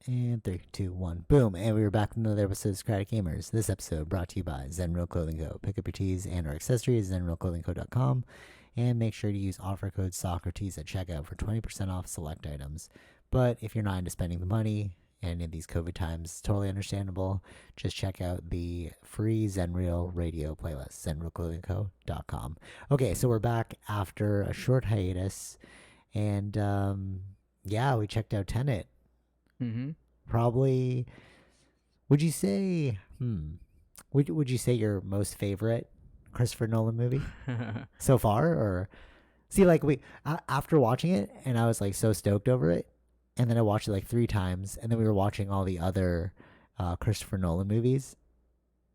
And 3, 2, 1, boom. And we were back with another episode of Socratic Gamers. This episode brought to you by Zen Real Clothing Co. Pick up your tees and our accessories at zenrealclothingco.com. And make sure to use offer code Socrates at checkout for 20% off select items. But if you're not into spending the money, and in these COVID times, totally understandable, just check out the free Zenreal radio playlist, zenrealclothingco.com. Okay, so we're back after a short hiatus. And yeah, we checked out Tenet. Mm-hmm. Probably, would you say would you say your most favorite Christopher Nolan movie so far? Or see, like, after watching it, and I was like so stoked over it, and then I watched it like 3 times, and then we were watching all the other Christopher Nolan movies.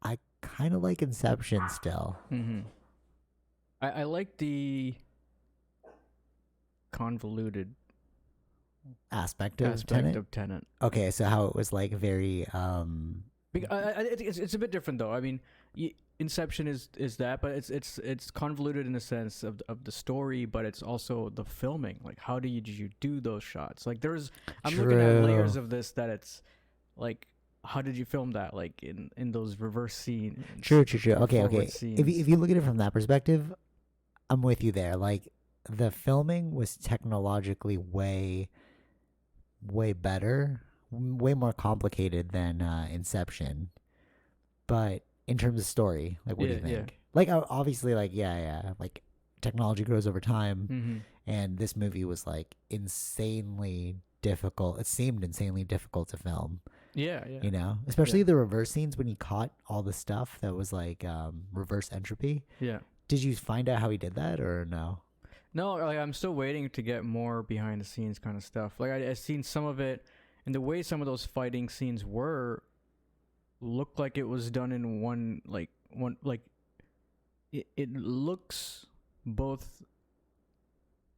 I kind of like Inception still. Mm-hmm. I like the convoluted aspect of Tenet. Okay, so how it was like very it's a bit different though. I mean, Inception is that, but it's convoluted in the sense of the story, but it's also the filming. Like, how did you do those shots? Like, I'm looking at layers of this that it's like, how did you film that? Like in those reverse scenes. True. Okay. Scenes. If you look at it from that perspective, I'm with you there. Like, the filming was technologically way better, way more complicated than Inception. But in terms of story, like, what do you think? Yeah. Like, obviously, like, like, technology grows over time, and this movie was like insanely difficult. It seemed insanely difficult to film. Yeah. You know, especially the reverse scenes when he caught all the stuff that was like reverse entropy. Yeah. Did you find out how he did that, or no? No, like, I'm still waiting to get more behind the scenes kind of stuff. Like, I've seen some of it, and the way some of those fighting scenes looked like it was done in one. It looks both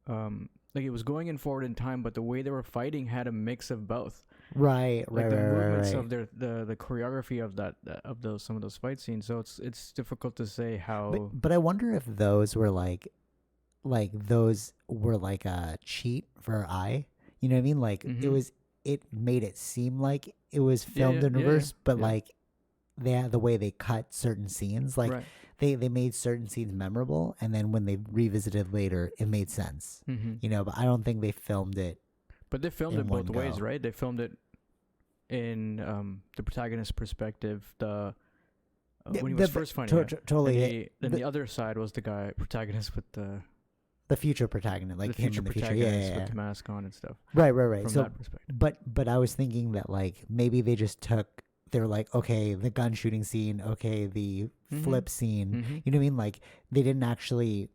like it was going in forward in time, but the way they were fighting had a mix of both. Right. The movements of the choreography of some of those fight scenes. So it's difficult to say how. But I wonder if those were like those were like a cheat for our eye. You know what I mean? Like, it made it seem like it was filmed in reverse, but like the way they cut certain scenes, like they made certain scenes memorable, and then when they revisited later, it made sense. You know, but I don't think they filmed it. But they filmed it both ways, right? They filmed it in the protagonist's perspective. When he was first finding it, totally. Then the other side was the protagonist with the future protagonist, like him in the future, with the mask on and stuff. Right. From So, that perspective. but I was thinking that, like, maybe they just they're like, okay, the gun shooting scene, okay, the flip scene. You know what I mean? Like, they didn't actually.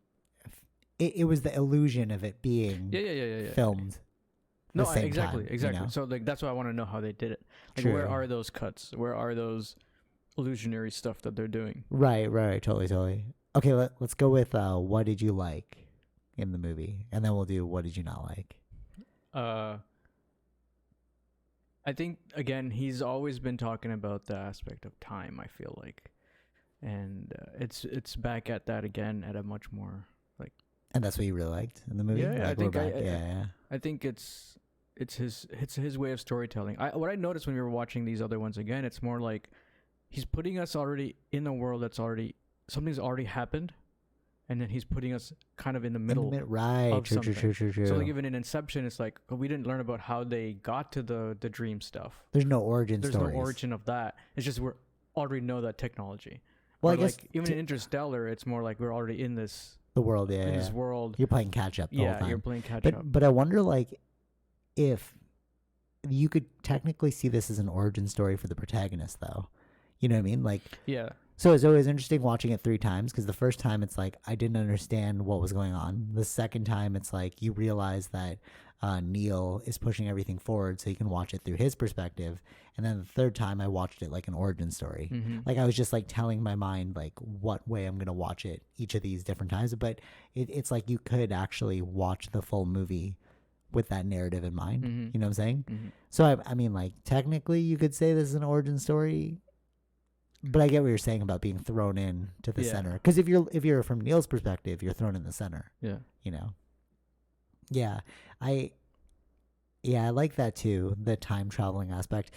It was the illusion of it being filmed. No, the same exactly. time, you know? So, like, that's why I want to know how they did it. Like, True. Where are those cuts? Where are those illusionary stuff that they're doing? Right. Totally. Okay, let's go with what did you like in the movie, and then we'll do what did you not like. I think, again, he's always been talking about the aspect of time, I feel like, and it's back at that again at a much more like. And that's what you really liked in the movie. Yeah, like, I think it's his way of storytelling. What I noticed when we were watching these other ones again, it's more like he's putting us already in a world something's already happened. And then he's putting us kind of in the middle. Right. True. So, like, even in Inception, it's like, we didn't learn about how they got to the dream stuff. There's no origin There's stories. no origin of that. It's just we already know that technology. Well, or, I guess, like, even in Interstellar, it's more like we're already in this. The world, this world. You're playing catch up the whole time. Yeah, you're playing catch up. But I wonder, like, if you could technically see this as an origin story for the protagonist, though. You know what I mean? Like, yeah. So it's always interesting watching it 3 times, because the first time it's like I didn't understand what was going on. The second time it's like you realize that Neil is pushing everything forward, so you can watch it through his perspective. And then the third time I watched it like an origin story. Like, I was just like telling my mind like what way I'm gonna watch it each of these different times. But it's like you could actually watch the full movie with that narrative in mind. You know what I'm saying? So I mean, like, technically you could say this is an origin story. But I get what you're saying about being thrown in to the center. Because if you're from Neil's perspective, you're thrown in the center. Yeah. You know. Yeah. Yeah, I like that too. The time traveling aspect.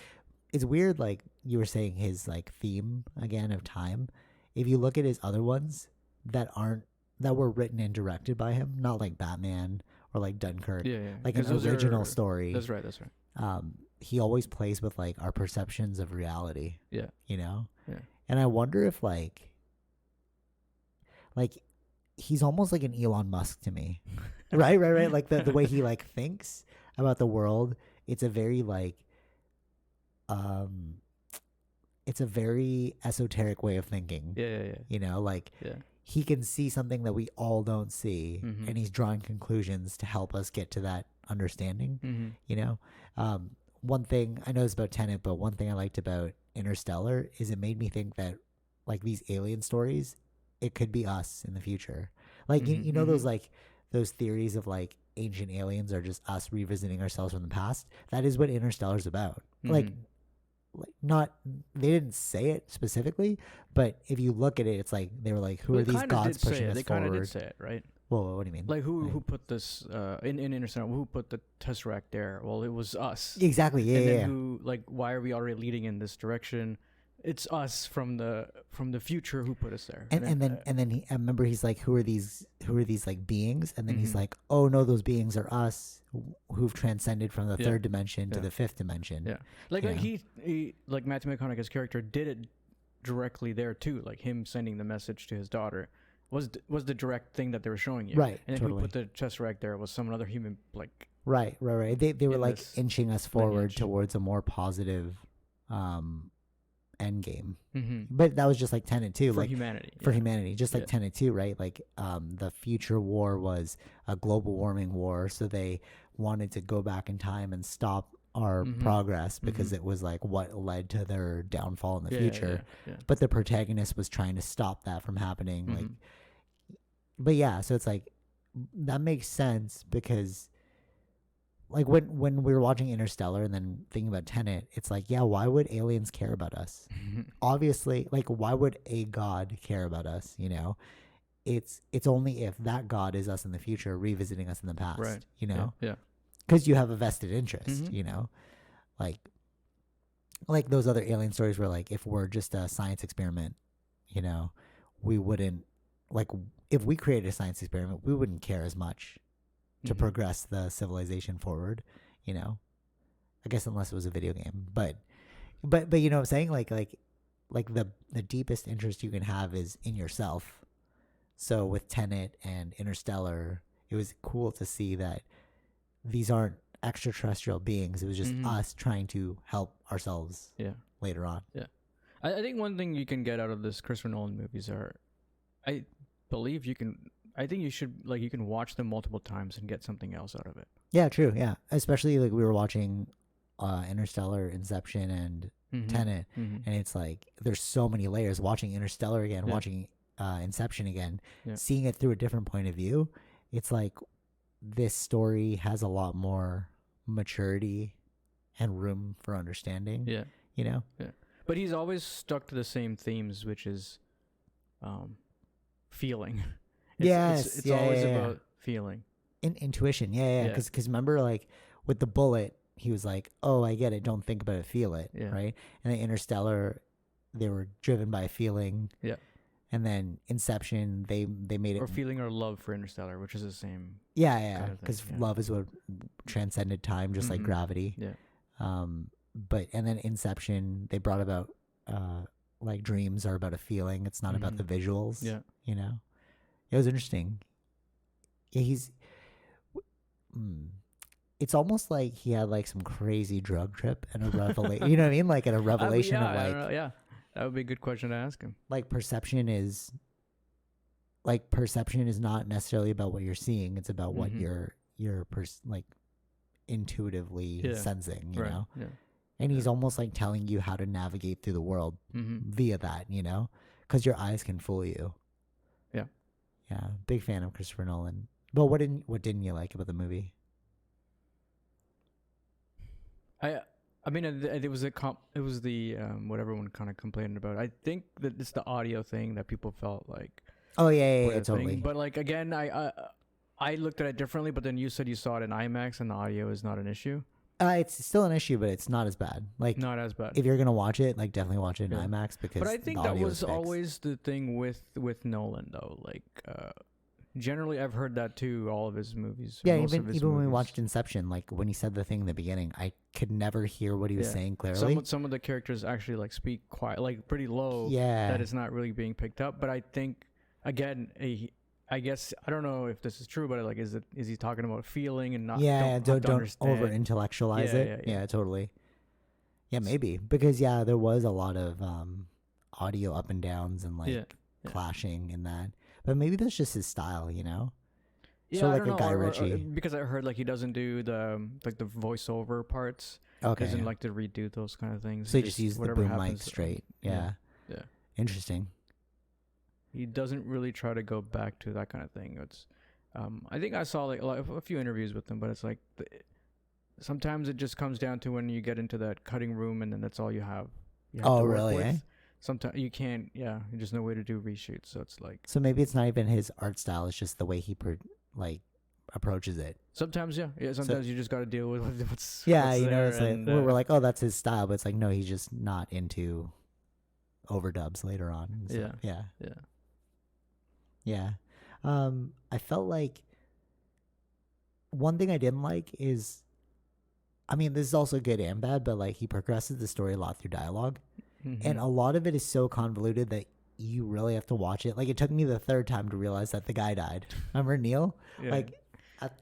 It's weird, like you were saying, his like theme again of time. If you look at his other ones that were written and directed by him, not like Batman or like Dunkirk, Yeah, yeah. like an Because those original are. story. That's right. That's right. He always plays with like our perceptions of reality. Yeah. You know, Yeah. and I wonder if like he's almost like an Elon Musk to me. Right. Like the way he like thinks about the world, it's a very like um it's a very esoteric way of thinking. Yeah. Yeah. Yeah. You know, like Yeah. he can see something that we all don't see, Mm-hmm. and he's drawing conclusions to help us get to that understanding. Mm-hmm. You know, one thing I know is about Tenet, but one thing I liked about Interstellar is it made me think that like these alien stories, it could be us in the future. Like Mm-hmm. you know those like those theories of like ancient aliens are just us revisiting ourselves from the past. That is what Interstellar's about. Mm-hmm. Like not they didn't say it specifically, but if you look at it, it's like they were like, who Well, are these gods pushing us They kind of did forward? say it, right? Well, what do you mean? Like who Like- who put this in Interstellar? Who put the Tesseract there? Well, it was us. Exactly. Yeah. And then Yeah. who, like, why are we already leading in this direction? It's us from the future who put us there. And then I remember he's like, who are these like beings? And then he's Mhm. like, oh no, those beings are us who've transcended from the Yeah. third dimension to Yeah. the fifth dimension. Yeah. like Yeah. he like Matthew McConaughey's character did it directly there too. Like him sending the message to his daughter was the direct thing that they were showing you. Right, And then totally. who put the Tesseract there was some other human, like. Right. They were In like this inching us forward lineage. towards a more positive end game. Mm-hmm. But that was just like Tenet too, For like humanity. for yeah. humanity, just like Yeah. Tenet too, right? Like the future war was a global warming war, so they wanted to go back in time and stop our Mhm. progress because Mhm. it was like what led to their downfall in the Yeah, future. Yeah. But the protagonist was trying to stop that from happening. Mhm. Like, but yeah, so it's like that makes sense because like when we were watching Interstellar and then thinking about Tenet, it's like, yeah, why would aliens care about us? Obviously, like why would a god care about us? You know, it's only if that god is us in the future revisiting us in the past. Right. You know, Yeah. because you have a vested interest. Mhm. You know, like those other alien stories where like if we're just a science experiment, you know, we wouldn't like if we created a science experiment, we wouldn't care as much to Mhm. progress the civilization forward, you know. I guess unless it was a video game, but you know what I'm saying, like the deepest interest you can have is in yourself. So with Tenet and Interstellar, it was cool to see that these aren't extraterrestrial beings. It was just Mhm. us trying to help ourselves Yeah. later on. I think one thing you can get out of this Christopher Nolan movies are, I believe you can. I think you should, like, you can watch them multiple times and get something else out of it. Yeah, true. Yeah, especially like we were watching Interstellar, Inception, and Mhm. Tenet, Mhm. and it's like there's so many layers. Watching Interstellar again, Yeah. watching Inception again, Yeah. seeing it through a different point of view, it's like this story has a lot more maturity and room for understanding. Yeah. You know? But he's always stuck to the same themes, which is, feeling. Yes, It's yeah, always yeah, yeah. about feeling. Intuition. Yeah. Yeah. Because remember, like with the bullet, he was like, "Oh, I get it. Don't think about it. Feel it." Yeah. Right. And then Interstellar, they were driven by feeling. Yeah. And then Inception, they made it. Or feeling our love for Interstellar, which is the same. Yeah. kind of thing, Because yeah. love is what transcended time, just like Mhm. gravity. Yeah. But and then Inception, they brought about like dreams are about a feeling. It's not about the Mhm. visuals. Yeah. You know, it was interesting. Yeah, it's almost like he had like some crazy drug trip and a revelation. You know what I mean? Like, and a revelation yeah, of I like, don't know, yeah. That would be a good question to ask him. like perception is not necessarily about what you're seeing. It's about what Mhm. you're like intuitively Yeah. sensing. You Right. know, Yeah. and he's almost like telling you how to navigate through the world Mm-hmm. via that. You know, because your eyes can fool you. Yeah. Yeah. Big fan of Christopher Nolan. But what didn't you like about the movie? I mean, it was it was the what everyone kind of complained about. I think that it's the audio thing that people felt like. Oh yeah, were the thing. totally. But like again, I looked at it differently. But then you said you saw it in IMAX and the audio is not an issue. It's still an issue, but it's not as bad. Like, Not as bad. if you're gonna watch it, like definitely watch it in Yeah. IMAX because But I think the that audio was is fixed. always the thing with Nolan though. Like generally, I've heard that too. All of his movies. Yeah, most of his even when we movies. watched Inception, like when he said the thing in the beginning, I could never hear what he was Yeah. saying clearly. Some of the characters actually like speak quiet, like pretty low. Yeah, That it's not really being picked up. But I think again, I guess I don't know if this is true, but like, is he talking about feeling and not? yeah. Don't understand. over intellectualize Yeah, it. yeah. Yeah, totally. Yeah, maybe because there was a lot of audio up and downs and like Yeah. clashing in that. But maybe that's just his style, you know. Yeah, So I like don't a know, Guy or Ritchie. because I heard like he doesn't do the like the voiceover parts. Okay. Doesn't like to redo those kind of things. So you just use the whatever boom mic happens, straight. yeah. Yeah. Yeah. Interesting. He doesn't really try to go back to that kind of thing. It's, I think I saw like a few interviews with him, but it's like sometimes it just comes down to when you get into that cutting room, and then that's all you have. Oh, to work really, with. eh? Sometimes you can't. Yeah, there's no way to do reshoots. So it's like So maybe it's not even his art style; it's just the way he approaches it. sometimes, yeah. Sometimes you just got to deal with what's Yeah, what's you know, there, it's like and, we're like, oh, that's his style, but it's like, no, he's just not into overdubs later on. And stuff. Yeah. Yeah. I felt like one thing I didn't like is, I mean, this is also good and bad, but like he progresses the story a lot through dialogue, Mhm. and a lot of it is so convoluted that you really have to watch it. Like it took me the third time to realize that the guy died. Remember Neil? Yeah. Like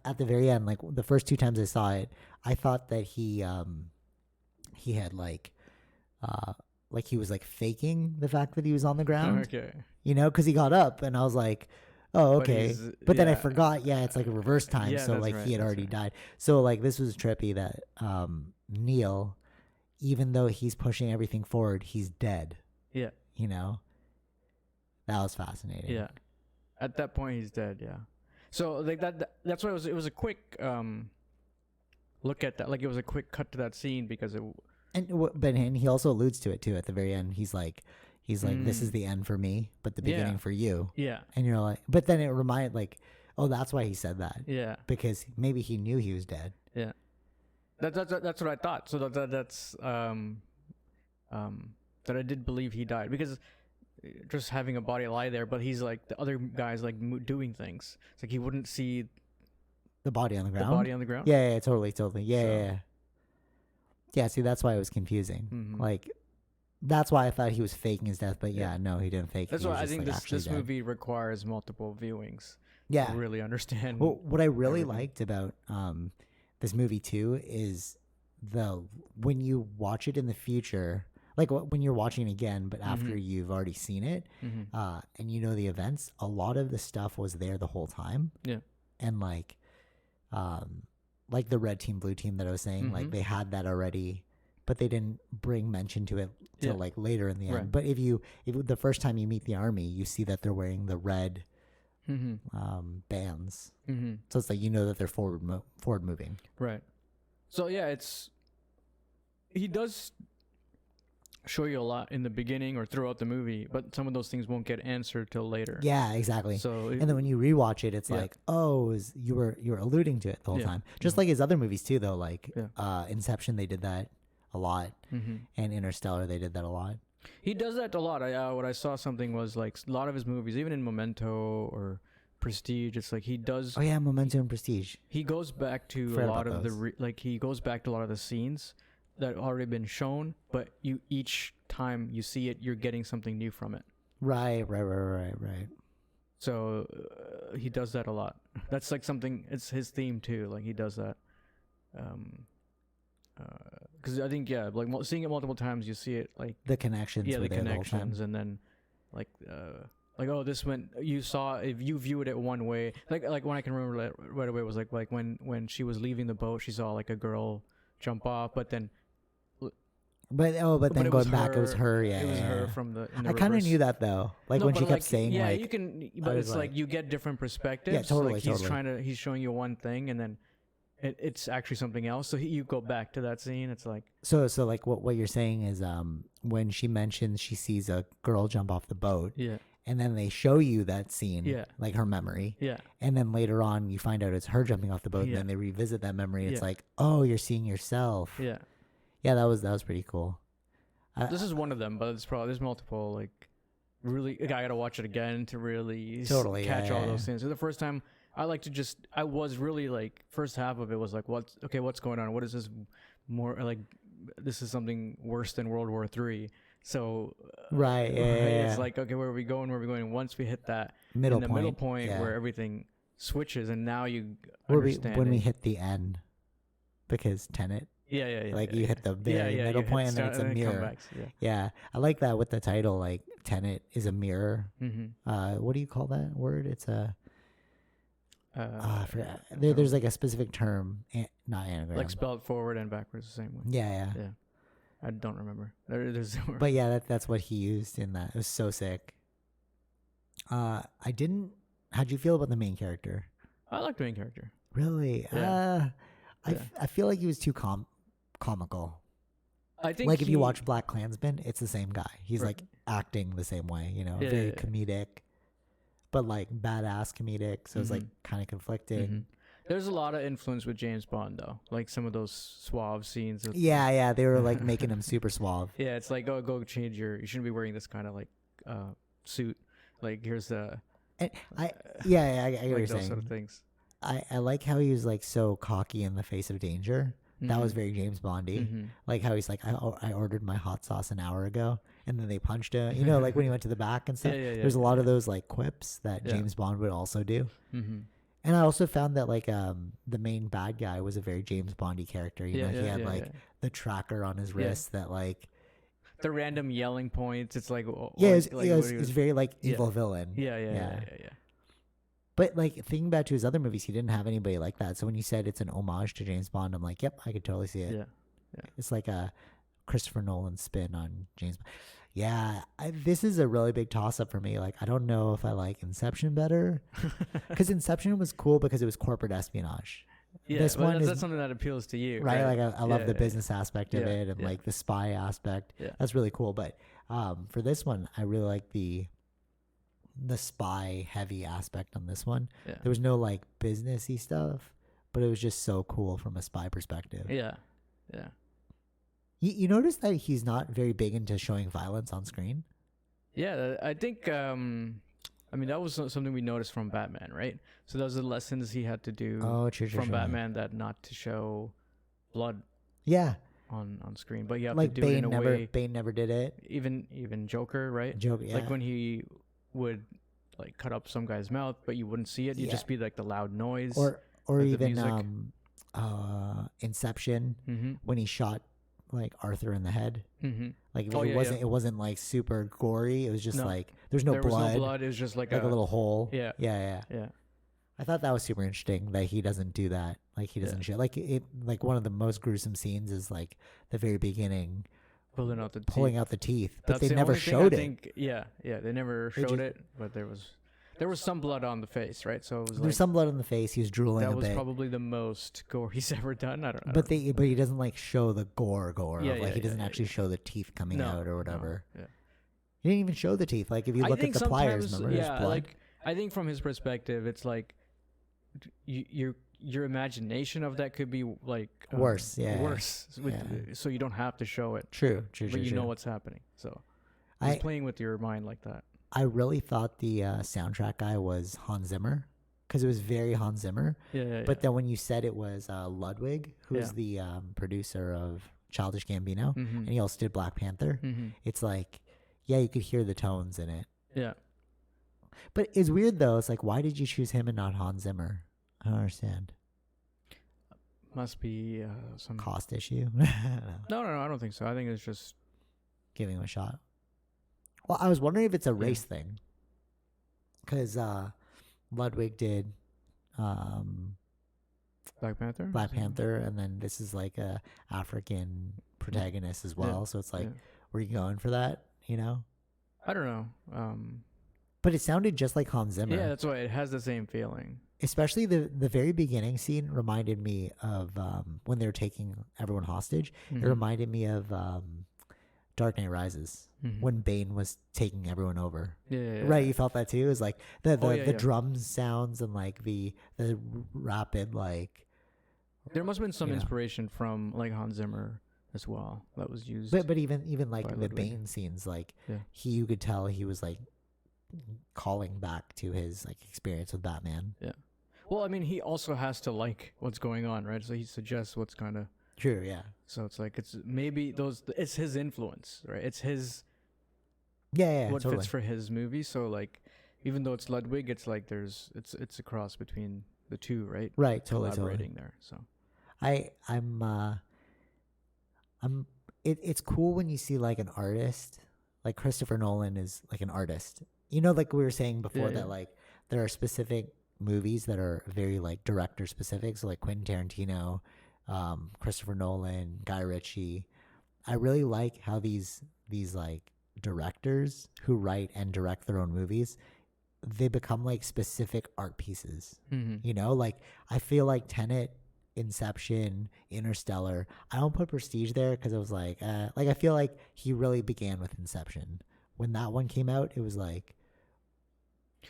at the very end, like the first two times I saw it, I thought that he had like he was like faking the fact that he was on the ground, Okay. you know, because he got up, and I was like, oh, But okay. he's- But then I yeah. forgot, it's like a reverse time, Yeah, so that's like right, he had that's already right. died. So like this was trippy that Neil, even though he's pushing everything forward, he's dead. Yeah. You know, that was fascinating. Yeah. At that point, he's dead. Yeah. So like that's why it was a quick look at that. Like it was a quick cut to that scene because it. And he also alludes to it too at the very end. He's like, this is Mm. the end for me, but the beginning Yeah. for you. Yeah. And you're like, but then it reminded like, oh, that's why he said that, Yeah. because maybe he knew he was dead. Yeah. That's what I thought. So that's that I did believe he died because just having a body lie there, but he's like the other guys like doing things. It's like he wouldn't see The body on the the ground. body on the ground. Yeah, totally. Yeah, So- yeah. Yeah, see, that's why it was confusing. Mhm. Like, that's why I thought he was faking his death, but no, he didn't fake That's it. He why I was just, think like, this actually dead. movie requires multiple viewings Yeah. to really understand. Well, what I really everything. liked about this movie too is when you watch it in the future, like when you're watching it again, but after Mhm. you've already seen it, Mhm. and you know the events, a lot of the stuff was there the whole time. Yeah. And like the red team, blue team that I was saying, like Mhm. they had that already, but they didn't bring mention to it till Yeah. like later in the end. Right. But if the first time you meet the army, you see that they're wearing the red Mhm. bands, Mhm. so it's like you know that they're forward moving. Right. So yeah, he does show you a lot in the beginning or throughout the movie, but some of those things won't get answered till later. Yeah, exactly. So And then when you rewatch it, it's Yeah. like, oh, you were alluding to it the whole Yeah. time. Just Yeah. like his other movies too, though. Like Yeah. Inception, they did that a lot, and Interstellar, they did that a lot. He does that a lot. What I saw something was like a lot of his movies, even in Memento or Prestige, it's like he does. Oh yeah, Memento and Prestige. He goes back to Forgot a lot about of he goes back to a lot of the scenes that already been shown, but each time you see it, you're getting something new from it. Right. So he does that a lot. That's like something. It's his theme too. Like he does that. Because I think like seeing it multiple times, you see it like The connections. the were there the whole time. connections, and then like oh, this went. You saw if you viewed it one way. Like when I can remember right away was like when she was leaving the boat, she saw like a girl jump off, but then But then it was going back, it was her. Yeah, it was yeah, her yeah. from in the I kind of reverse. knew that though. Like No, when she but, kept saying yeah, like, you can, I but was it's like you get different perspectives. Yeah, totally, Like he's totally. he's showing you one thing, and then it's actually something else. So you go back to that scene. It's like so like what you're saying is when she mentions she sees a girl jump off the boat, yeah, and then they show you that scene, Yeah. like her memory, Yeah. and then later on you find out it's her jumping off the boat, and Yeah. then they revisit that memory. It's Yeah. like, oh, you're seeing yourself. Yeah. Yeah, that was pretty cool. This is one of them, but there's multiple. Like, really, I gotta watch it again to really Totally, catch yeah, all yeah, those things. So the first time, I was really like, first half of it was like, what's going on? What is this? More like, this is something worse than World War III. So Right, yeah. it's like, okay, where are we going? Where are we going? Once we hit that middle middle point, point yeah. where everything switches, and now you when understand we it. hit the end, because Tenet, Yeah. like you hit the very middle point, and then it's a mirror. Yeah, I like that with the title. Like Tenet is a mirror. Mm-hmm. What do you call that word? It's a I forgot. There's like a specific term, not anagram. Like spelled forward and backwards the same way. Yeah. I don't remember. There's But yeah, that's what he used in that. It was so sick. I didn't. How'd you feel about the main character? I like the main character. Really? Yeah. I feel like he was too comical. I think like if you watch Black Klansman, it's the same guy. He's like acting the same way, very comedic, but like badass comedic. So it's like kind of conflicting. Mm-hmm. There's a lot of influence with James Bond though, like some of those suave scenes. Yeah, they were like making him super suave. Yeah, it's like go change you shouldn't be wearing this kind of like suit. Like here's the. And I get what you're those saying. Sort of things. I like how he was like so cocky in the face of danger. That was very James Bondy. Like how he's like, I ordered my hot sauce an hour ago, and then they punched him. Like when he went to the back and stuff. There's a lot of those like quips that James Bond would also do. And I also found that like the main bad guy was a very James Bondy character. He had the tracker on his wrist that like the random yelling points. It's like it's very like evil villain. Yeah. But like thinking back to his other movies, he didn't have anybody like that. So when you said it's an homage to James Bond, I'm like, yep, I could totally see it. Yeah. It's like a Christopher Nolan spin on James Bond. Yeah, this is a really big toss up for me. Like, I don't know if I like Inception better, because Inception was cool because it was corporate espionage. Yeah, this one that's something that appeals to you, right? Like I love the business aspect of it and like the spy aspect. Yeah. That's really cool. But for this one, I really like the spy heavy aspect on this one. Yeah. There was no like businessy stuff, but it was just so cool from a spy perspective. Yeah. You notice that he's not very big into showing violence on screen? Yeah, I think that was something we noticed from Batman, right? So those are the lessons he had to do from Batman, that not to show blood. Yeah. On screen, but you have like to do it in a way. Bane never did it. Even Joker, right? Joker, yeah. Like when he would like cut up some guy's mouth, but you wouldn't see it. You'd just be like the loud noise. Or even Inception, when he shot like Arthur in the head. Like it wasn't like super gory. It was just like there was no blood. It was just like a little hole. Yeah. I thought that was super interesting that he doesn't do that. Like he doesn't show like it. Like one of the most gruesome scenes is like the very beginning, pulling out the teeth. But they never showed it. They never showed it. But there was some blood on the face, right? So it was there's some blood on the face. He was drooling a bit. That was probably the most gore he's ever done. I don't know. But he doesn't like show the gore. He doesn't actually show the teeth coming out or whatever. No, he didn't even show the teeth. Like if you look at the pliers, remember there's blood. Like I think from his perspective, it's like your imagination of that could be like worse. So you don't have to show it. True. But you know what's happening. So he's playing with your mind like that. I really thought the soundtrack guy was Hans Zimmer, because it was very Hans Zimmer. But then when you said it was Ludwig, who's the producer of Childish Gambino, and he also did Black Panther, it's like, you could hear the tones in it. Yeah. But it's weird though. It's like, why did you choose him and not Hans Zimmer? I don't understand. Must be some cost issue. No, I don't think so. I think it's just giving him a shot. Well, I was wondering if it's a race thing, because Ludwig did Black Panther, and then this is like a African protagonist as well. So it's like, were you going for that? I don't know. But it sounded just like Hans Zimmer. Yeah, that's why it has the same feeling. Especially the very beginning scene reminded me of when they were taking everyone hostage. It reminded me of Dark Knight Rises when Bane was taking everyone over. Yeah. Right, you felt that too. It was like the Yeah. drum sounds and like the rapid like. There must have been some You know. inspiration from like Hans Zimmer as well that was used. But even like by the Ludwig. Bane scenes, like Yeah. you could tell he was like calling back to his like experience with Batman. Yeah. Well, I mean, he also has to like what's going on, right? So he suggests what's kind of. True, yeah. So it's like it's maybe those. It's his influence, right? It's his. Yeah, what totally. fits for his movie. So like, even though it's Ludwig, it's like it's a cross between the two, right? Right, totally. Collaborating there. So It's cool when you see like an artist, like Christopher Nolan is like an artist. You know, like we were saying before that like there are specific movies that are very like director specific. So like Quentin Tarantino, Christopher Nolan, Guy Ritchie. I really like how these like directors who write and direct their own movies, they become like specific art pieces. You know, like I feel like Tenet, Inception, Interstellar. I don't put Prestige there because it was like I feel like he really began with Inception. When that one came out, it was like.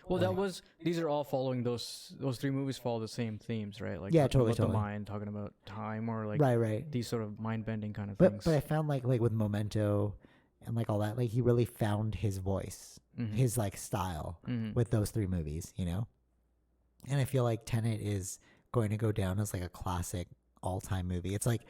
Well, that was. These are all following those 3 movies follow the same themes, right? Like Yeah, talking totally, about the mind, talking about time, or like right. these sort of mind bending kind of But things. but I found like with Memento and like all that, like he really found his voice, his like style with those 3 movies, you know. And I feel like Tenet is going to go down as like a classic all-time movie. It's like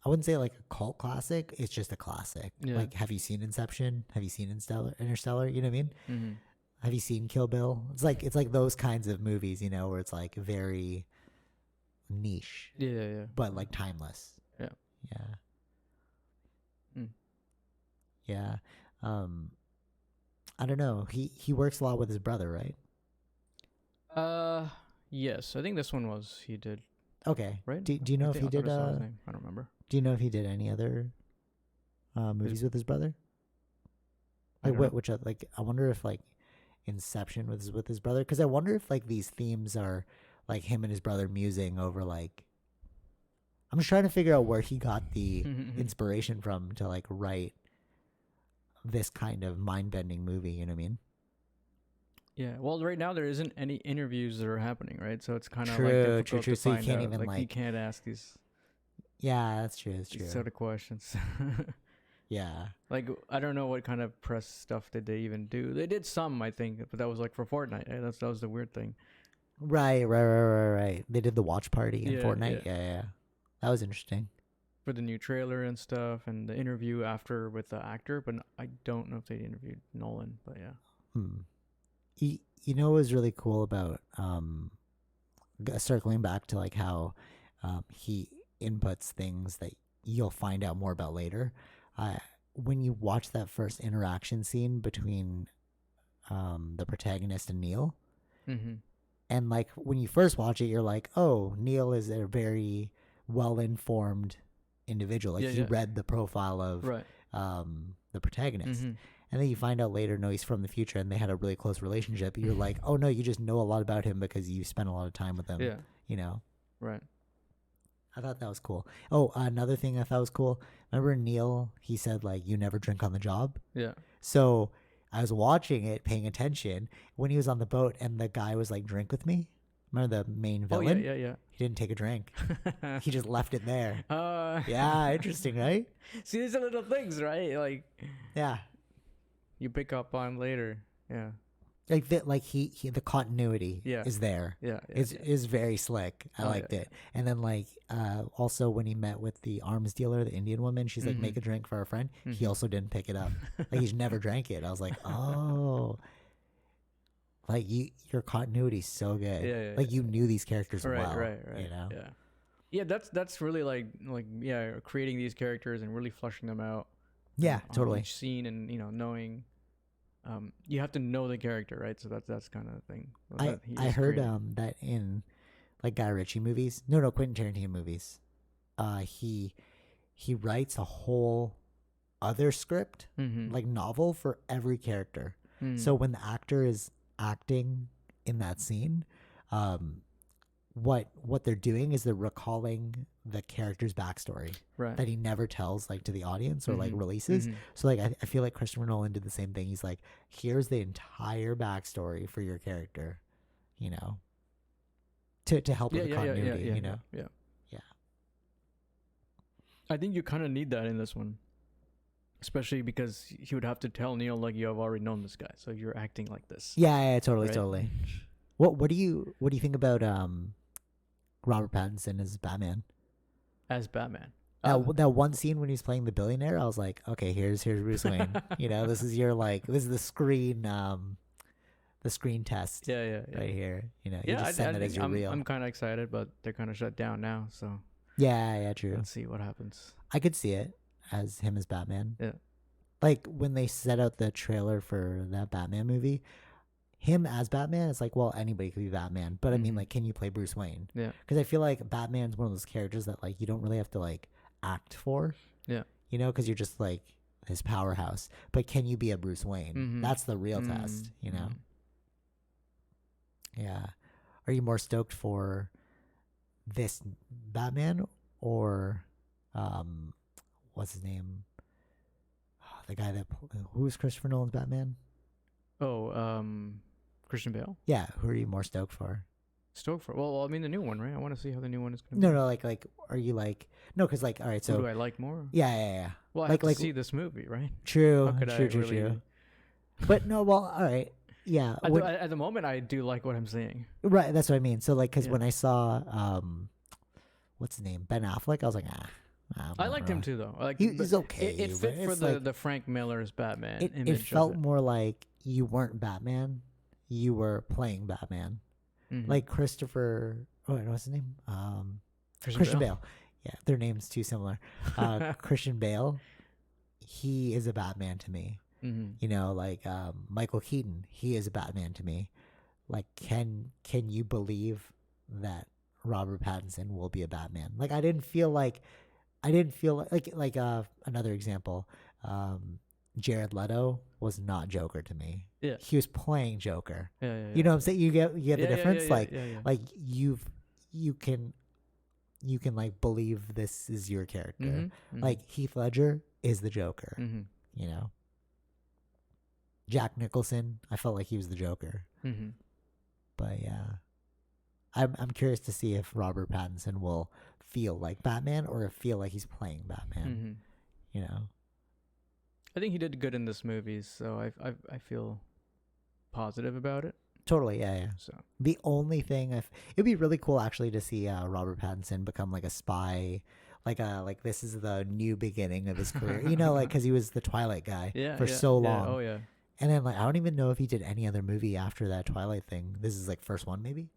I wouldn't say like a cult classic. It's just a classic. Yeah. Like, have you seen Inception? Have you seen Interstellar? You know what I mean? Have you seen Kill Bill? It's like those kinds of movies, you know, where it's like very niche. Yeah. But like timeless. Yeah. Yeah. I don't know. He works a lot with his brother, right? Yes. I think this one was he did. Okay. Right? Do you know if he did? I saw his name. I don't remember. Do you know if he did any other movies with his brother? I Like don't know. which like I wonder if like Inception was with his brother, because I wonder if like these themes are like him and his brother musing over like. I'm just trying to figure out where he got the inspiration from to like write this kind of mind-bending movie. You know what I mean? Yeah. Well, right now there isn't any interviews that are happening, right? So it's kind of like True. difficult to So you find can't out. even you like. can't ask these Yeah, that's true. sort of questions. Yeah. Like I don't know what kind of press stuff did they even do. They did some, I think, but that was like for Fortnite. Right? That was the weird thing. Right. They did the watch party in Fortnite. Yeah. That was interesting. For the new trailer and stuff, and the interview after with the actor, but I don't know if they interviewed Nolan. But yeah. You know what was really cool about circling back to like how he inputs things that you'll find out more about later. When you watch that first interaction scene between the protagonist and Neil, and like when you first watch it, you're like, oh, Neil is a very well-informed individual. Like he read the profile of the protagonist. And then you find out later, no, he's from the future, and they had a really close relationship. You're like, oh no, you just know a lot about him because you spent a lot of time with him. Yeah. You know? Right. I thought that was cool. Oh, another thing I thought was cool. Remember Neil, he said like, you never drink on the job? Yeah. So I was watching it, paying attention, when he was on the boat and the guy was like, drink with me. Remember the main villain? Oh, yeah. He didn't take a drink. He just left it there. Yeah, interesting, right? See, these are little things, right? Like, yeah, you pick up on later. Yeah. Like the continuity is there. Yeah. Is very slick. I liked it. And then like also when he met with the arms dealer, the Indian woman, she's like, make a drink for our friend. He also didn't pick it up. Like he's never drank it. I was like, oh. Like your continuity is so good. Yeah. Like you knew these characters well. Right. You know? Yeah. Yeah, that's really like creating these characters and really fleshing them out. Yeah, on totally. each scene and knowing. You have to know the character, right? So that's kind of the thing. I heard that in like Guy Ritchie movies, no Quentin Tarantino movies, he writes a whole other script, like novel for every character. So when the actor is acting in that scene, what they're doing is they're recalling the character's backstory Right. that he never tells like to the audience or like Mhm. releases. Mhm. So like I feel like Christopher Nolan did the same thing. He's like, here's the entire backstory for your character, you know, to help Yeah, with the yeah, yeah, yeah, continuity, yeah, you know. yeah. Yeah. I think you kind of need that in this one, especially because he would have to tell Neil like you have already known this guy, so you're acting like this. Yeah, totally, Right? totally. What do you think about Robert Pattinson as Batman? As Batman. That one scene when he's playing the billionaire, I was like, okay, here's Bruce Wayne. You know, this is the screen test Yeah, yeah, yeah. right here. You know, you Yeah, just send that as think your real. I'm kind of excited, but they're kind of shut down now, so Yeah, true. let's see what happens. I could see it as him as Batman. Yeah. Like when they set out the trailer for that Batman movie, him as Batman, it's like, well, anybody could be Batman. But I mean, Mhm. like, can you play Bruce Wayne? Yeah. Because I feel like Batman's one of those characters that like you don't really have to like act for. Yeah. You know, because you're just like his powerhouse. But can you be a Bruce Wayne? Mhm. That's the real test. You know. Yeah. Are you more stoked for this Batman or what's his name? The guy that who was Christopher Nolan's Batman? Oh, Christian Bale. Yeah, who are you more stoked for? Stoked for? Well, I mean the new one, right? I want to see how the new one is gonna No, be. no, like, are you like, no, because like, all right, Who so do I like more? yeah. Well, I Like- have to like- see this movie, right? True, How could I true. really? But no, well, all right, yeah, At the moment, I do like what I'm seeing. right. That's what I mean. So like, because Yeah. when I saw what's his name, Ben Affleck, I was like, I liked him too, though. Like He's okay. It but fit for it's the like- the Frank Miller's Batman it image. felt of it. more like you weren't Batman, you were playing Batman. Mhm. Like Christopher, what's his name? Christian Bale. Yeah, their names too similar. Christian Bale, he is a Batman to me. Mhm. You know, like Michael Keaton, he is a Batman to me. Like, can you believe that Robert Pattinson will be a Batman? Like, I didn't feel like another example. Jared Leto was not Joker to me. Yeah. He was playing Joker. Yeah. You know what I'm saying? You get the difference. Yeah. Like you can like believe this is your character. Mhm. Like Heath Ledger is the Joker. Mhm. You know, Jack Nicholson, I felt like he was the Joker. Mhm. But yeah, I'm curious to see if Robert Pattinson will feel like Batman or feel like he's playing Batman. Mhm. You know, I think he did good in this movie, so I feel positive about it. totally. Yeah. So The only thing it'd be really cool actually to see Robert Pattinson become like a spy. Like this is the new beginning of his career, you know, like because he was the Twilight guy for so long. Oh yeah. And then like I don't even know if he did any other movie after that Twilight thing. This is like first one maybe.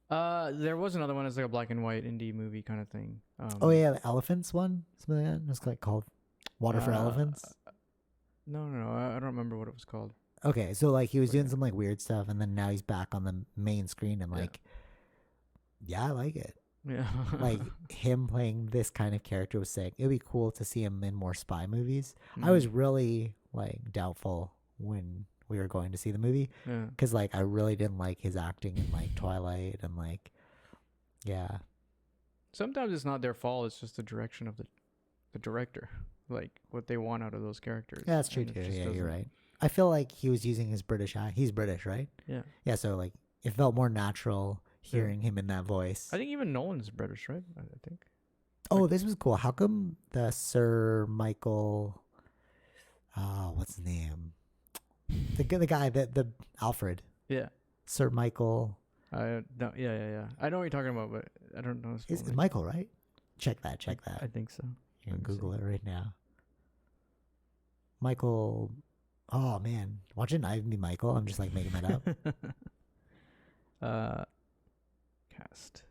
There was another one. It's like a black and white indie movie kind of thing. Oh yeah, the elephants one, something like that. It's like called Water for Elephants. No, I don't remember what it was called. Okay, so like he was doing some like weird stuff, and then now he's back on the main screen, and Yeah. like, yeah, I like it. Yeah. Like him playing this kind of character was sick. It'd be cool to see him in more spy movies. I Mm-hmm. was really like doubtful when we were going to see the movie Yeah. because like I really didn't like his acting in like Twilight and like, yeah, Sometimes it's not their fault. It's just the direction of the director, like what they want out of those characters. yeah, that's true and it too. just Yeah, you're doesn't- right. I feel like he was using his British eye. He's British, right? Yeah. Yeah, so like it felt more natural hearing him in that voice. I think even Nolan's British, right? I think. Oh, this was cool. How come the Sir Michael? What's his name? The guy that the Alfred. Yeah. Sir Michael I don't. Yeah. I know what you're talking about, but I don't know his full is name. Michael, right? Check that. I think so. You can let me Google see. it right now. Michael. Oh man, why shouldn't I even be Michael? I'm just like making that up. Cast.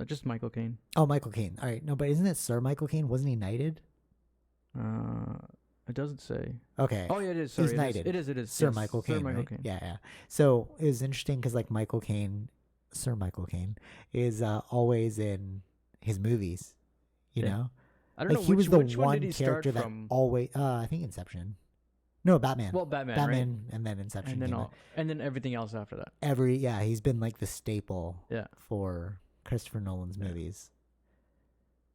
Just Michael Caine. Oh, Michael Caine. All right, no, but isn't it Sir Michael Caine? Wasn't he knighted? It doesn't say. Okay. Oh yeah, it is. Sorry, He's knighted. It is. Sir yes, Michael Caine. Sir Michael Right? Caine. Yeah. So it was interesting because like Michael Caine, Sir Michael Caine, is always in his movies. You Yeah. know, I don't like know he was the which one one did he start character that from. always. I think Inception. No, Batman. Well, Batman, right? Batman, and then Inception And then came out. and then everything else after that. He's been like the staple Yeah. for Christopher Nolan's Yeah. movies.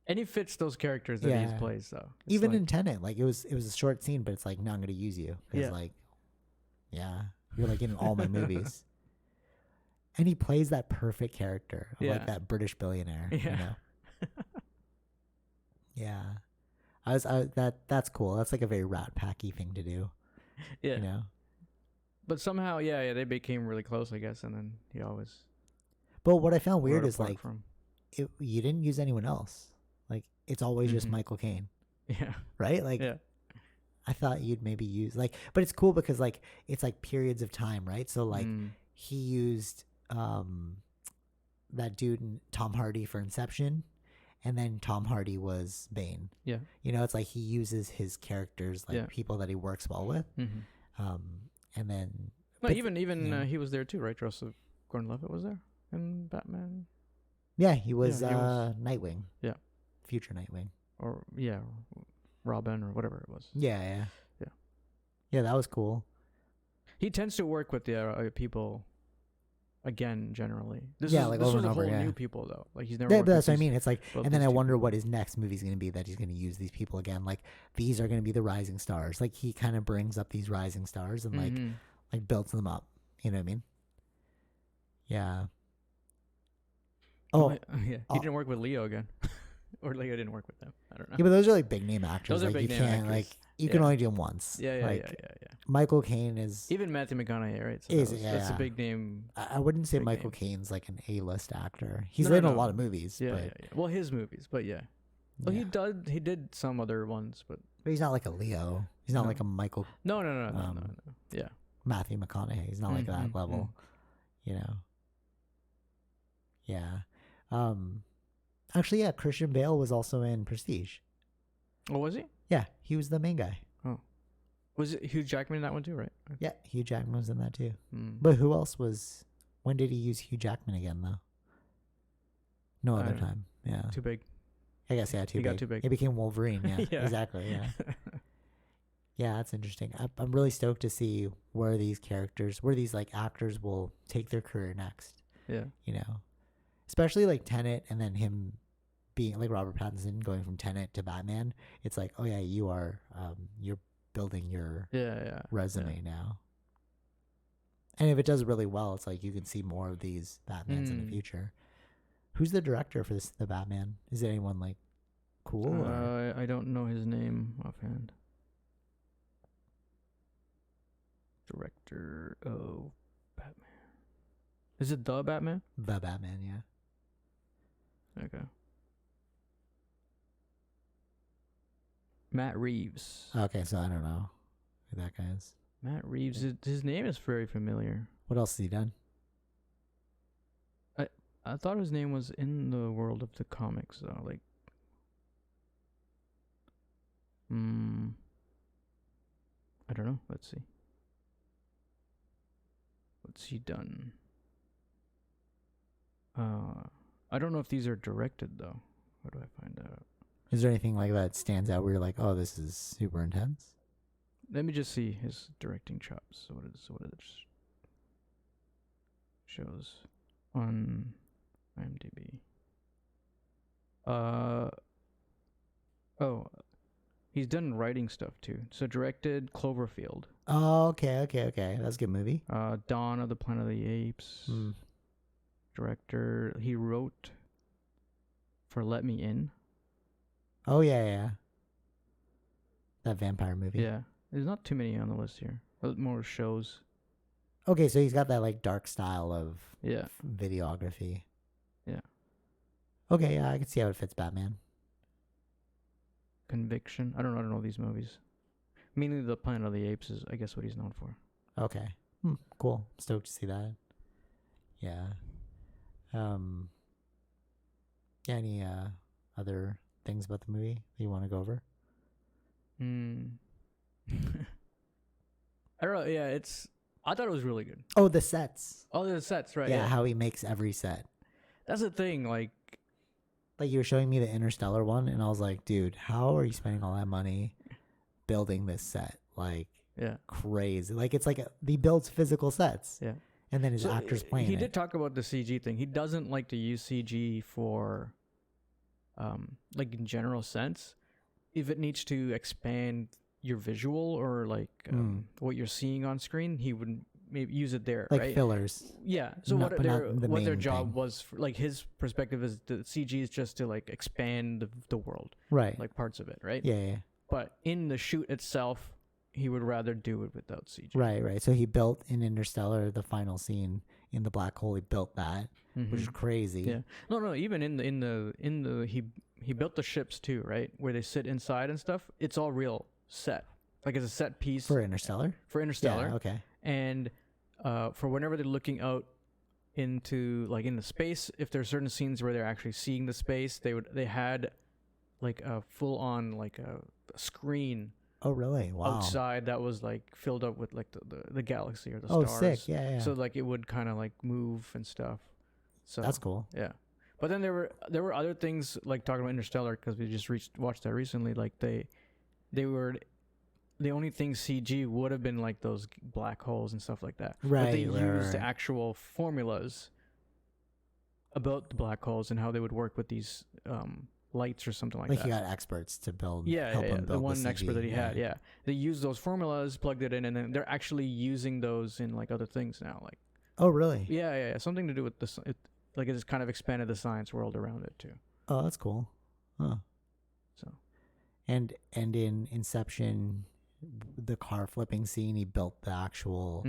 And he fits those characters that he Yeah. plays, though. It's Even like, in Tenet, like it was a short scene, but it's like, no, I'm gonna use you because Yeah. like, yeah, you're like in all my movies. And he plays that perfect character of Yeah. like that British billionaire. You Yeah. know? Yeah. That's cool. That's like a very Rat Packy thing to do. yeah. You know? But somehow, yeah, they became really close, I guess, and then he always But what I found weird rode is apart like from. you didn't use anyone else. Like it's always just Mhm. Michael Caine, Yeah. right? Like Yeah. I thought you'd maybe use like, but it's cool because like it's like periods of time, right? So like Mm. he used that dude Tom Hardy for Inception, and then Tom Hardy was Bane. Yeah. You know, it's like he uses his characters like Yeah. people that he works well with, Mm-hmm. and then No, but, even yeah. he was there too, right? Joseph Gordon-Levitt was there in Batman, yeah, he was Yeah, he was- Nightwing. Yeah. Future Nightwing. or Robin or whatever it was. Yeah. Yeah. Yeah, that was cool. He tends to work with the people again generally. This Yeah, is, like this over was and a over, whole yeah. new people though. Like he's never. That, worked but with that's what I these- mean. It's like, both and then these I two wonder people. what his next movie's going to be that he's going to use these people again. Like these are going to be the rising stars. Like he kind of brings up these rising stars and Mhm. like builds them up. You know what I mean? Yeah. Oh, yeah. He oh. didn't work with Leo again, or Leo didn't work with them. I don't know. yeah, but those are like big name actors. Those are like big you name can't actors. like you can Yeah. only do them once. Yeah, Like yeah. Michael Caine is. Even Matthew McConaughey, right? So Is, that's yeah. a big name. I wouldn't say big Michael name. Caine's like an A-list actor. He's No, in a no. lot of movies, Yeah, but yeah. Well, his movies, but yeah. Well, yeah. he did some other ones, but But he's not like a Leo. He's not No. like a Michael no. Um, Yeah. Matthew McConaughey. He's not like that Mhm, level. You know. Yeah. Actually, yeah, Christian Bale was also in Prestige. Oh, was he? Yeah, he was the main guy. Was it Hugh Jackman in that one too, right? Yeah, Hugh Jackman was in that too. Mm. But who else was? When did he use Hugh Jackman again, though? No I other don't know. time. Yeah, Too big. I guess He got too big. He became Wolverine. Yeah, Yeah. exactly. Yeah, yeah, that's interesting. I'm really stoked to see where these like actors will take their career next. Yeah. You know, especially like Tenet, and then him being like Robert Pattinson going from Tenet to Batman. It's like, oh yeah, you're building your Yeah. resume now. And if it does really well, it's like you can see more of these Batmans in the Mm. future. Who's the director for the Batman? Is it anyone like cool? Or? I don't know his name offhand. Director of Batman. Is it the Batman? The Batman, yeah. Okay. Matt Reeves. Okay, so I don't know who that guy is. Matt Reeves. His name is very familiar. What else has he done? I thought his name was in the world of the comics, though. Like, I don't know. Let's see. What's he done? I don't know if these are directed though. How do I find out? Is there anything like that stands out where you're like, oh, this is super intense? Let me just see his directing chops. What it shows on IMDb. Oh, he's done writing stuff too. So directed Cloverfield, Oh, okay. That's a good movie. Dawn of the Planet of the Apes. Hmm. Director, he wrote for Let Me In. Oh yeah. That vampire movie. Yeah, there's not too many on the list here. More shows. Okay, so he's got that like dark style of Yeah, videography. Yeah. Okay, yeah, I can see how it fits Batman. Conviction. I don't know these movies. Mainly the Planet of the Apes is, I guess, what he's known for. Okay. Cool. Stoked to see that. Yeah. Yeah, any other things about the movie that you want to go over? I don't know. Yeah, I thought it was really good. Oh, the sets. Oh, the sets, right? Yeah, how he makes every set. That's the thing. Like You were showing me the Interstellar one, and I was like, dude, how are you spending all that money building this set? Like, Yeah. crazy. Like it's like he builds physical sets. Yeah. And then his So actors playing he it. did talk about the CG thing. He doesn't like to use CG for, like in general sense. If it needs to expand your visual or like what you're seeing on screen, he would maybe use it there, like right? fillers. Yeah. So Not- what but their not the what their main job thing. was, for, like his perspective is the CG is just to like expand the world, Right. like parts of it, right? Yeah. But in the shoot itself, he would rather do it without CG. Right. So he built in Interstellar the final scene in the black hole. He built that, which is crazy. Yeah. No. Even in the he built the ships too, right? Where they sit inside and stuff. It's all real set. Like it's a set piece For Interstellar. Yeah, Okay. and for whenever they're looking out into like in the space, if there's certain scenes where they're actually seeing the space, they had like a full on like a screen Oh really? Wow. outside that was like filled up with like the galaxy or the Oh, stars. sick. Yeah. So like it would kind of like move and stuff. So That's cool. yeah. But then there were other things like talking about Interstellar, because we just watched that recently. Like they were the only thing CG would have been like those black holes and stuff like that. Right. But they used right. actual formulas about the black holes and how they would work with these lights or something like Like that. he got experts to build. Yeah, help him the build one CG. expert that he had. Yeah, they used those formulas, plugged it in, and then they're actually using those in like other things now. Like Oh really? yeah, something to do with this. Like it's kind of expanded the science world around it too. Oh, that's cool. Huh. So And in Inception, the car flipping scene, he built the actual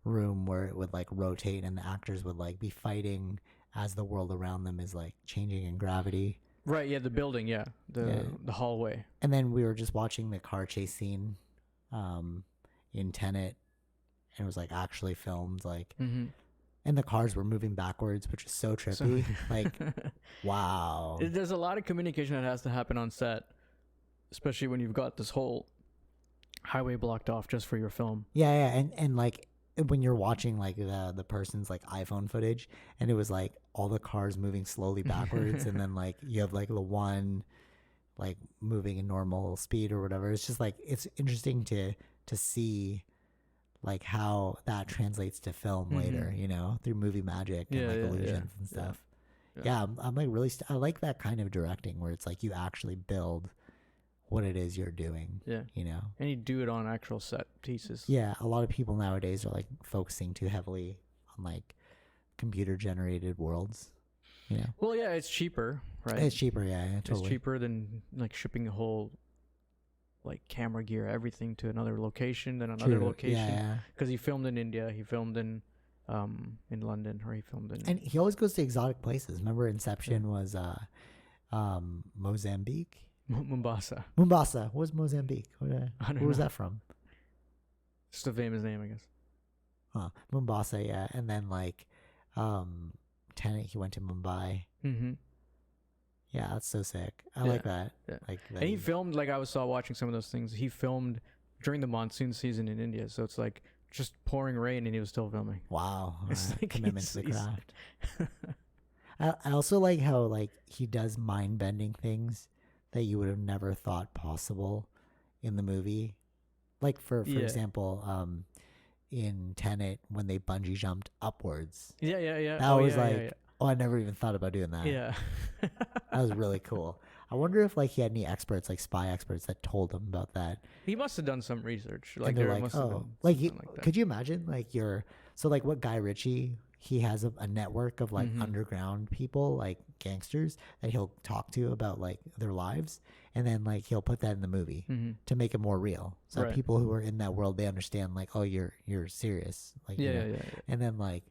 room where it would like rotate and the actors would like be fighting as the world around them is like changing in gravity. right, yeah, the building, yeah, the hallway. And then we were just watching the car chase scene in Tenet, and it was like actually filmed like and the cars were moving backwards, which is so trippy. Like wow. There's a lot of communication that has to happen on set, especially when you've got this whole highway blocked off just for your film. Yeah, and like when you're watching like the person's like iPhone footage, and it was like all the cars moving slowly backwards, and then like you have like the one like moving in normal speed or whatever. It's just like it's interesting to see like how that translates to film later, you know, through movie magic and like illusions and stuff. Yeah, I'm like really I like that kind of directing where it's like you actually build what it is you're doing. Yeah. You know? And you do it on actual set pieces. Yeah, a lot of people nowadays are like focusing too heavily on like computer generated worlds. You know? Well, yeah, it's cheaper, right? It's cheaper, yeah, totally. It's cheaper than like shipping a whole like camera gear, everything to another location, then another location. Yeah. Because he filmed in India, he filmed in London, or he filmed in. And he always goes to exotic places. Remember, Inception was Mozambique. Mombasa. Mombasa. What was Mozambique? Where was that from? Just a famous name, I guess. Huh. Mombasa, yeah. And then like Tenet, he went to Mumbai. Yeah, that's so sick. I like that. Yeah. Like that and he filmed, like I saw watching some of those things, he filmed during the monsoon season in India, so it's like just pouring rain and he was still filming. Wow. It's like commitment to the craft. I also like how like he does mind bending things that you would have never thought possible in the movie. Like for example, in Tenet when they bungee jumped upwards. Yeah. That was oh, I never even thought about doing that. Yeah. That was really cool. I wonder if like he had any experts, like spy experts, that told him about that. He must have done some research. Like and they're there like, must have oh, been like, something like that. Could you imagine like so what Guy Ritchie, he has a network of like underground people, like gangsters that he'll talk to about like their lives, and then like he'll put that in the movie to make it more real. So people who are in that world, they understand like, oh, you're serious, like yeah. And then like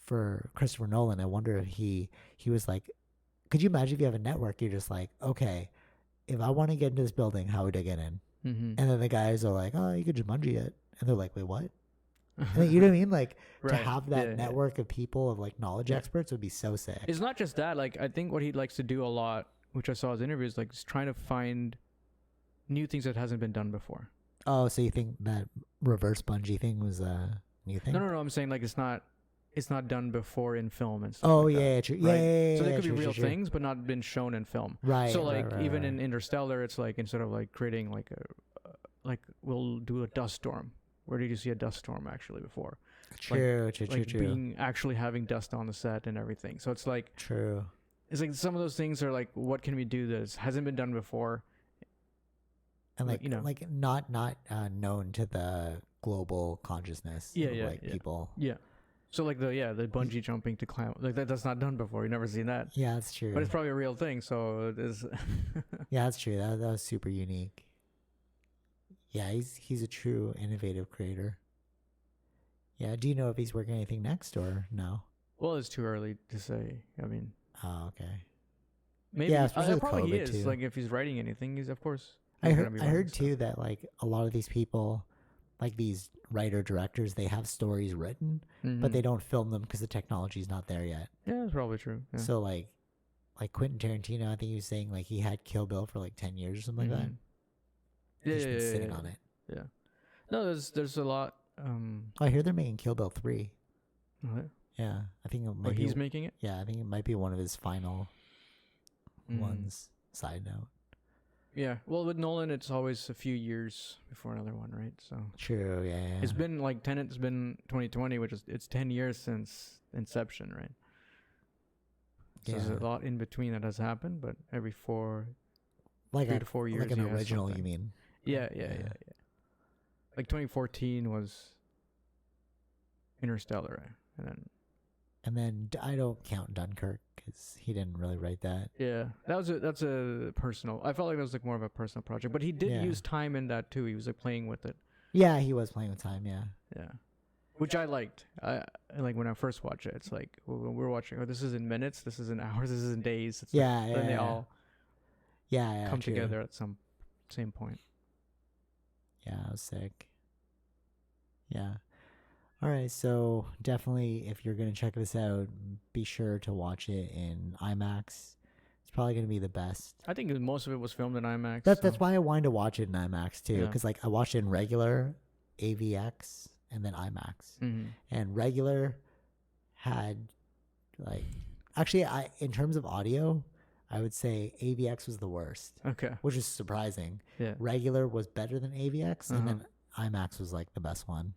for Christopher Nolan, I wonder if he was like, could you imagine if you have a network, you're just like, okay, if I want to get into this building, how would I get in? And then the guys are like, oh, you could just bungee it, and they're like, wait, what? And you know what I mean? Like to have that network of people, of like knowledge experts, would be so sick. It's not just that. Like I think what he likes to do a lot, which I saw his interviews, like is trying to find new things that hasn't been done before. Oh, so you think that reverse bungee thing was a new thing? No. I'm saying like it's not done before in film and stuff. Oh like yeah, that, true. right? Yeah. So they could be true, real true. things, but not been shown in film. Right. So like even right. in Interstellar, it's like instead of like creating like a like we'll do a dust storm, Where did you see a dust storm actually before? True. Being actually having dust on the set and everything. So it's like True. It's like some of those things are like, what can we do that hasn't been done before? And Like, you know. like not known to the global consciousness Yeah, of yeah, like yeah. people. Yeah. So like the bungee jumping to climb, like that's not done before. You've never seen that. Yeah, that's true. But it's probably a real thing. So it is. Yeah, that's true. That was super unique. Yeah, he's a true innovative creator. Yeah. Do you know if he's working anything next or no? Well, it's too early to say. I mean, Oh, okay. maybe. Yeah, especially with probably he COVID, is. too. Like if he's writing anything, he's of course. I he's heard gonna be I heard writing stuff. too that like a lot of these people, like these writer directors, they have stories written, but they don't film them because the technology's not there yet. Yeah, that's probably true. Yeah. So like Quentin Tarantino, I think he was saying like he had Kill Bill for like 10 years or something like that. Yeah, He's yeah, been yeah, sitting yeah. on it. Yeah. No, there's a lot. I hear they're making Kill Bill 3. What? Yeah, I think it Oh, might be. he's making it. Yeah, I think it might be one of his final ones. Side note. Yeah. Well, with Nolan, it's always a few years before another one, right? So True. Yeah. it's been like Tenet's been 2020, which is it's 10 years since Inception, right? So Yeah. there's a lot in between that has happened, but every 3 like to 4 years, like an you have original. something. You mean? Yeah. Like 2014 was Interstellar, right? And then I don't count Dunkirk because he didn't really write that. Yeah, that's a personal. I felt like that was like more of a personal project, but he did Yeah. use time in that too. He was like playing with it. Yeah, he was playing with time. Yeah. Yeah, which I liked. I like when I first watched it. It's like when we're watching. Oh, this is in minutes. This is in hours. This is in days. It's Yeah. like, Yeah. then they yeah. all yeah, come true. together at some same point. Yeah, I was sick. Yeah. All right, so definitely if you're going to check this out, be sure to watch it in IMAX. It's probably going to be the best. I think most of it was filmed in IMAX. That's why I wanted to watch it in IMAX too, Yeah. because like I watched it in regular, AVX, and then IMAX. And regular had like actually in terms of audio, I would say AVX was the worst, Okay. which is surprising. Yeah. Regular was better than AVX, and then IMAX was like the best one,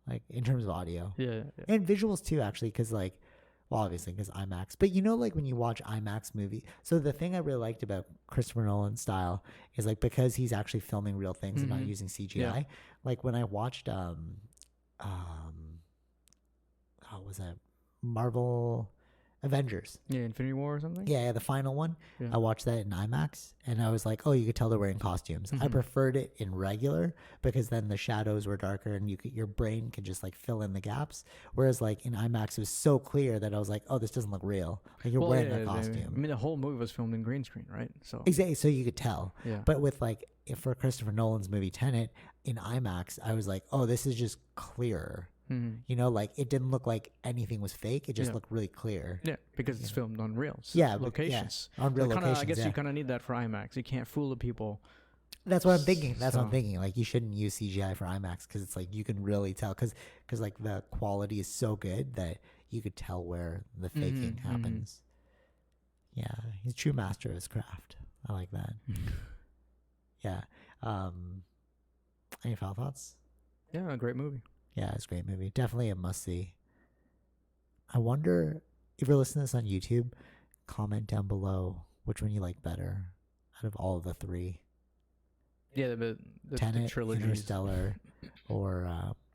like in terms of audio. Yeah. And visuals too, actually, because like, well, obviously because IMAX. But you know, like when you watch IMAX movie, so the thing I really liked about Christopher Nolan's style is like because he's actually filming real things and not using CGI. Yeah. Like when I watched how was that Marvel Avengers? Yeah, Infinity War or something. Yeah, the final one. Yeah. I watched that in IMAX, and I was like, "Oh, you could tell they're wearing costumes." I preferred it in regular because then the shadows were darker, and your brain could just like fill in the gaps. Whereas like in IMAX, it was so clear that I was like, "Oh, this doesn't look real." Like you're wearing a costume. I mean, the whole movie was filmed in green screen, right? So Exactly, so you could tell. Yeah. But with like if for Christopher Nolan's movie Tenet in IMAX, I was like, "Oh, this is just clearer." You know, like it didn't look like anything was fake. It just looked really clear. Yeah, because it's filmed on real locations. On real locations. I guess you kind of need that for IMAX. You can't fool the people. That's what I'm thinking. That's what I'm thinking. Like you shouldn't use CGI for IMAX because it's like you can really tell because like the quality is so good that you could tell where the faking happens. Yeah, he's a true master of his craft. I like that. Yeah. Any final thoughts? Yeah, a great movie. Yeah, it's a great movie. Definitely a must see. I wonder if you're listening to this on YouTube, comment down below which one you like better out of all of the three. Yeah, the Tenet, trilogy. Interstellar, or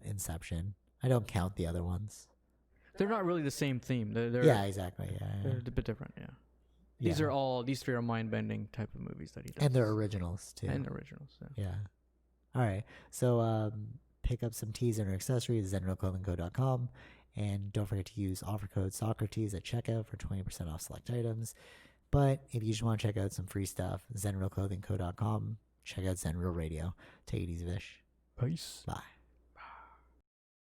Inception. I don't count the other ones. They're not really the same theme. They're Yeah, exactly. Yeah, They're a bit different. Yeah. These three are mind bending type of movies that he does. and they're originals too. And originals. Yeah. Yeah. All right. So pick up some tees and accessories at zenrealclothingco.com. And don't forget to use offer code Socrates at checkout for 20% off select items. But if you just want to check out some free stuff, zenrealclothingco.com. Check out Zen Real Radio. Take it easy, Vish. Peace. Bye.